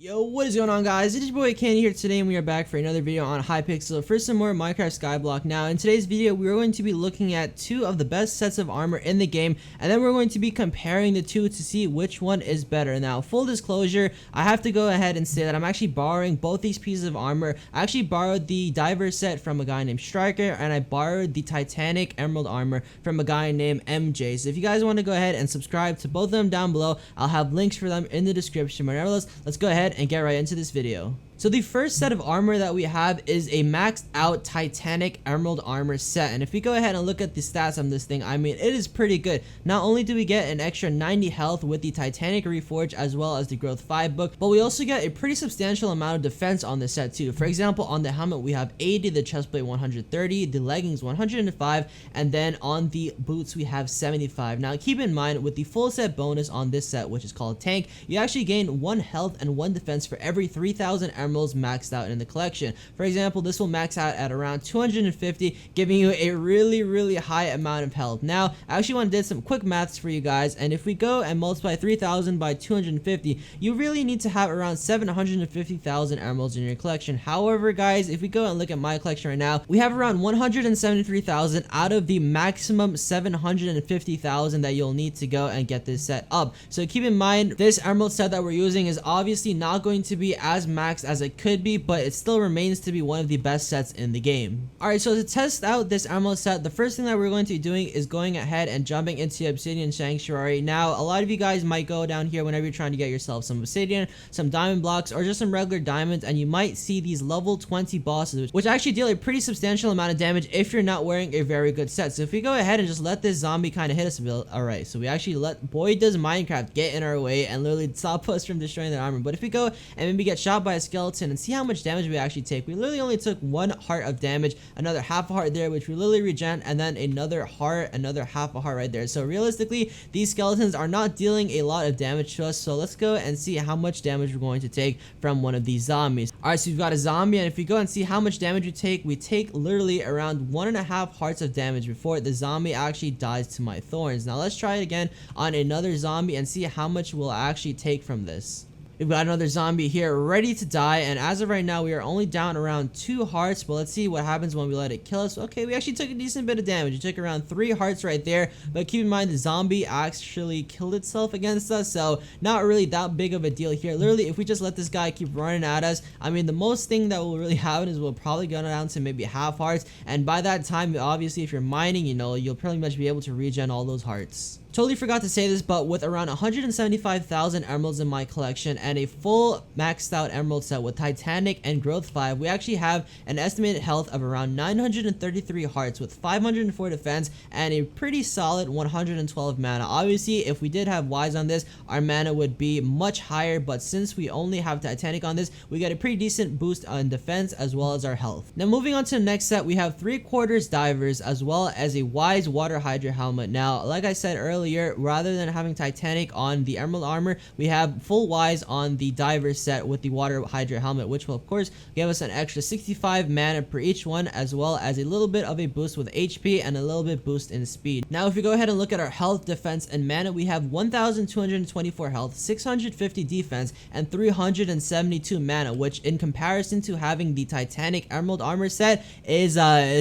Yo, what is going on, guys? It is your boy Candy here today, and we are back for another video on Hypixel for some more Minecraft Skyblock. Now, in today's video, we are going to be looking at two of the best sets of armor in the game, and then we're going to be comparing the two to see which one is better. Now, full disclosure, I have to go ahead and say that I'm actually borrowing both these pieces of armor. I actually borrowed the DIVER set from a guy named Striker, and I borrowed the Titanic Emerald armor from a guy named MJ. So if you guys want to go ahead and subscribe to both of them down below, I'll have links for them in the description. But nevertheless, let's go ahead and get right into this video. So the first set of armor that we have is a maxed out Titanic Emerald armor set, and if we go ahead and look at the stats on this thing, I mean, it is pretty good. Not only do we get an extra 90 health with the Titanic Reforge as well as the Growth 5 book, but we also get a pretty substantial amount of defense on this set too. For example, on the helmet we have 80, the chestplate 130, the leggings 105, and then on the boots we have 75. Now keep in mind, with the full set bonus on this set, which is called Tank, you actually gain 1 health and 1 defense for every 3,000 emeralds maxed out in the collection. For example, this will max out at around 250, giving you a really high amount of health. Now, I actually want to do some quick maths for you guys, and if we go and multiply 3,000 by 250, you really need to have around 750,000 emeralds in your collection. However, guys, if we go and look at my collection right now, we have around 173,000 out of the maximum 750,000 that you'll need to go and get this set up. So keep in mind, this emerald set that we're using is obviously not going to be as maxed as it could be, but it still remains to be one of the best sets in the game. Alright, so to test out this emerald set, the first thing that we're going to be doing is going ahead and jumping into Obsidian Sanctuary. Now, a lot of you guys might go down here whenever you're trying to get yourself some obsidian, some diamond blocks, or just some regular diamonds, and you might see these level 20 bosses, which actually deal a pretty substantial amount of damage if you're not wearing a very good set. So if we go ahead and just let this zombie kind of hit us a bit, alright, so we actually let Boy Does Minecraft get in our way and literally stop us from destroying their armor. But if we go and maybe get shot by a skeleton and see how much damage we actually take, we literally only took 1 heart of damage, another half a heart there, which we literally regen, and then another heart, another half a heart right there. So realistically, these skeletons are not dealing a lot of damage to us. So let's go and see how much damage we're going to take from one of these zombies. Alright, so we've got a zombie, and if we go and see how much damage we take literally around 1.5 hearts of damage before the zombie actually dies to my thorns. Now let's try it again on another zombie and see how much we'll actually take from this. We've got another zombie here ready to die, and as of right now we are only down around 2 hearts, but let's see what happens when we let it kill us. Okay, we actually took a decent bit of damage. We took around 3 hearts right there, but keep in mind the zombie actually killed itself against us, so not really that big of a deal here. Literally, if we just let this guy keep running at us, I mean, the most thing that will really happen is we'll probably go down to maybe half hearts, and by that time, obviously, if you're mining, you know, you'll pretty much be able to regen all those hearts. Totally forgot to say this, but with around 175,000 emeralds in my collection and a full maxed out emerald set with Titanic and Growth 5, we actually have an estimated health of around 933 hearts with 504 defense and a pretty solid 112 mana. Obviously, if we did have Ys on this, our mana would be much higher, but since we only have Titanic on this, we get a pretty decent boost on defense as well as our health. Now moving on to the next set, we have 3/4 divers as well as a Ys water Hydra helmet. Now, like I said earlier, rather than having Titanic on the emerald armor, we have full Ys on the diver set with the water Hydra helmet, which will of course give us an extra 65 mana per each one, as well as a little bit of a boost with HP and a little bit boost in speed. Now if we go ahead and look at our health, defense, and mana, we have 1,224 health, 650 defense, and 372 mana, which in comparison to having the Titanic emerald armor set is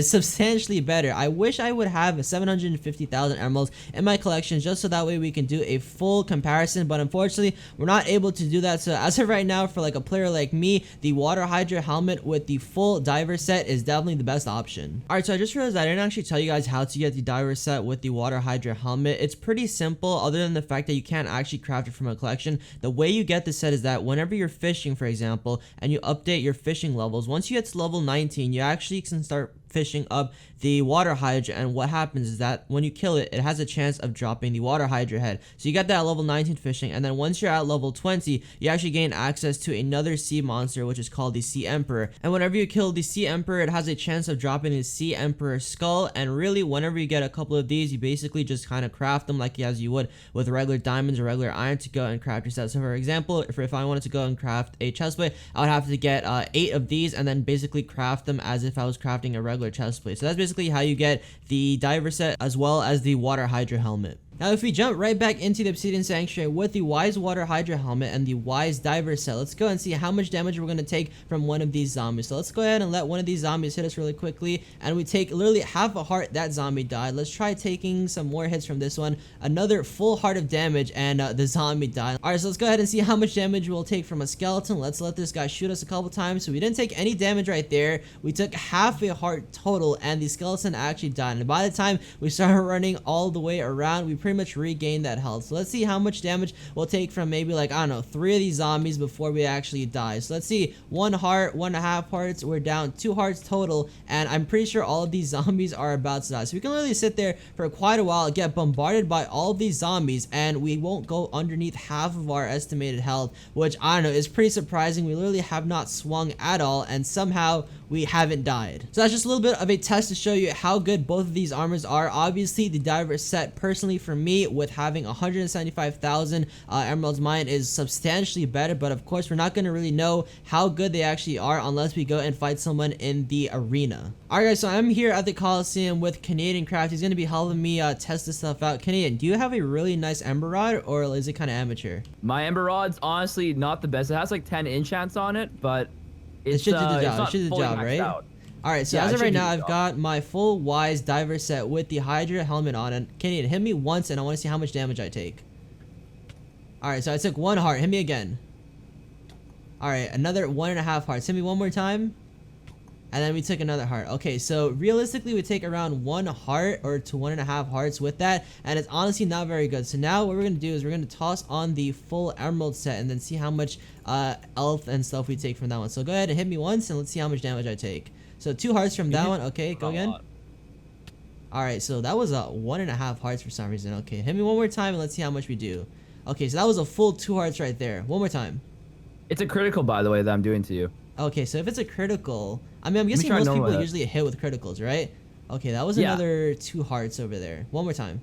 substantially better. I wish I would have 750,000 emeralds in my collection just so that way we can do a full comparison, but unfortunately we're not able to do that. So as of right now, for like a player like me, the water Hydra helmet with the full diver set is definitely the best option. Alright, so I just realized I didn't actually tell you guys how to get the diver set with the water Hydra helmet. It's pretty simple, other than the fact that you can't actually craft it from a collection. The way you get this set is that whenever you're fishing, for example, and you update your fishing levels, once you get to level 19, you actually can start fishing up the water Hydra, and what happens is that when you kill it, it has a chance of dropping the water Hydra head. So you get that at level 19 fishing, and then once you're at level 20, you actually gain access to another sea monster, which is called the Sea Emperor. And whenever you kill the Sea Emperor, it has a chance of dropping the Sea Emperor skull, and really whenever you get a couple of these, you basically just kind of craft them like as you would with regular diamonds or regular iron to go and craft your set. So for example, if I wanted to go and craft a chestplate, I would have to get 8 of these and then basically craft them as if I was crafting a regular chestplate. So that's basically how you get the diver set as well as the water Hydra helmet. Now if we jump right back into the Obsidian Sanctuary with the Wise Water Hydra helmet and the Wise Diver set, let's go and see how much damage we're going to take from one of these zombies. So let's go ahead and let one of these zombies hit us really quickly, and we take literally half a heart. That zombie died. Let's try taking some more hits from this one. Another full heart of damage, and the zombie died. Alright, so let's go ahead and see how much damage we'll take from a skeleton. Let's let this guy shoot us a couple times. So we didn't take any damage right there. We took half a heart total, and the skeleton actually died. And by the time we started running all the way around, we pretty much regained that health. So let's see how much damage we'll take from maybe like, I don't know, 3 of these zombies before we actually die. So let's see, 1 heart, 1.5 hearts, we're down 2 hearts total, and I'm pretty sure all of these zombies are about to die. So we can literally sit there for quite a while, get bombarded by all of these zombies, and we won't go underneath half of our estimated health, which I don't know, is pretty surprising. We literally have not swung at all, and somehow we haven't died. So that's just a little bit of a test to show you how good both of these armors are. Obviously the Diver set, personally for me, with having 175,000 emeralds, mine is substantially better, but of course we're not going to really know how good they actually are unless we go and fight someone in the arena. Alright guys, so I'm here at the Coliseum with Canadian Craft. He's going to be helping me test this stuff out. Canadian, do you have a really nice ember rod, or is it kind of amateur? My ember rod's honestly not the best. It has like 10 enchants on it, but it should do the job. It should do the job, right? Alright, so as of right now, I've got my full Wise Diver set with the Hydra helmet on, and Canadian, hit me once and I want to see how much damage I take. Alright, so I took 1 heart. Hit me again. Alright, another 1.5 hearts. Hit me one more time. And then we took another heart. Okay, so realistically we take around 1 heart or to 1.5 hearts with that, and it's honestly not very good. So now what we're going to do is we're going to toss on the full emerald set and then see how much health and stuff we take from that one. So go ahead and hit me once and let's see how much damage I take. So 2 hearts from that one. Okay, go again. Alright, so that was 1.5 hearts for some reason. Okay, hit me one more time and let's see how much we do. Okay, so that was a full 2 hearts right there. One more time. It's a critical, by the way, that I'm doing to you. Okay, so if it's a critical, I mean, I'm guessing most people usually hit with criticals, right? Okay, that was another 2 hearts over there. One more time.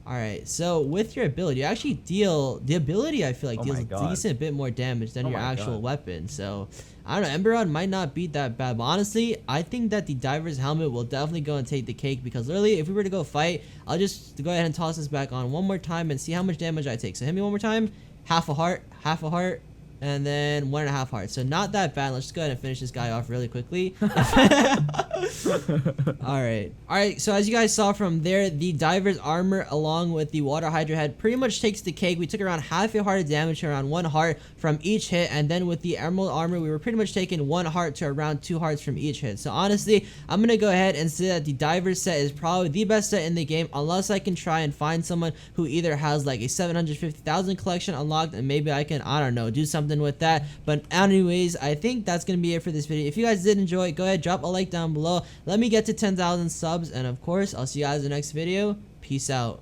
Alright, so with your ability, you actually deal, the ability I feel like deals a decent bit more damage than your actual weapon. So, I don't know, Ember Rod might not be that bad, but honestly, I think that the Diver's helmet will definitely go and take the cake, because literally, if we were to go fight, I'll just go ahead and toss this back on one more time and see how much damage I take. So hit me one more time, half a heart, and then 1.5 hearts. So not that bad. Let's just go ahead and finish this guy off really quickly. Alright, so as you guys saw from there, the Diver's armor along with the Water Hydra head pretty much takes the cake. We took around half a heart of damage to around 1 heart from each hit, and then with the Emerald armor, we were pretty much taking 1 heart to around 2 hearts from each hit. So honestly, I'm gonna go ahead and say that the Diver's set is probably the best set in the game, unless I can try and find someone who either has like a 750,000 collection unlocked, and maybe I can, I don't know, do something with that. But anyways, I think that's gonna be it for this video. If you guys did enjoy it, go ahead, drop a like down below. Let me get to 10,000 subs, and of course, I'll see you guys in the next video. Peace out.